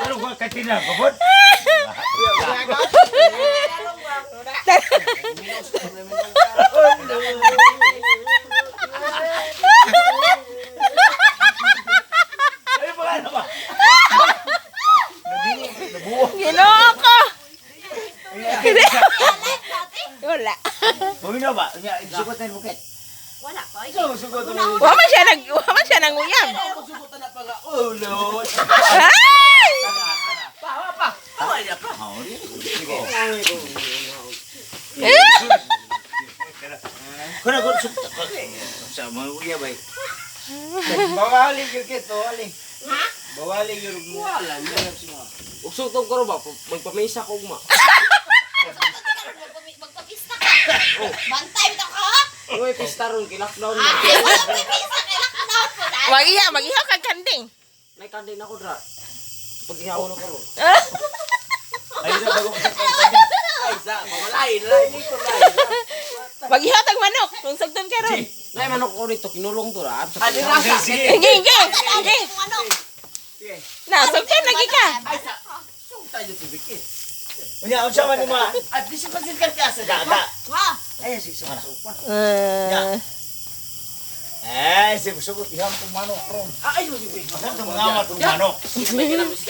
Ano ba katina babot? Ginoo ko. Wala. Bumino ba? Sugot na yung bukit. Wala pa. Wa man siya nanguyam. Sugutan na pa nga. Oh, Lord. Ay! Pa. Away pa. Sige. Kuna ko sugot. Sa mga uya ba? Bawali yung kit, bawali. Ha? Bawali yung Wala na. Ugsog tong karo ba? Magpamisa ko ugma. Magpapista ka. Bantay mo ka. Uy, pista ron, kinakdown Ah, na. wala pa pista ka lang na po dai. Magiha kag kanding. May kanding ako dra. Pag-ihawon ko ron. Ay na bago ko sa Ay, sa, mamalain. Lain ko lain. Magiha tag manok. Kung sagton ka ron. Nay manok ko dito, kinulong to ra. Adi rasa. Ingi. Kung ano? Na, sagton lagi ka. Ay, sa. Sung tayo tibikit. Unya unsa man mo? At di sa pansin ka kaya sa Daga. Ha? Ay sig sa sopa. Uh, Eh, sig sugot iham ko manok rom. Ay, mo si Big. Sa mga manok. May kinabis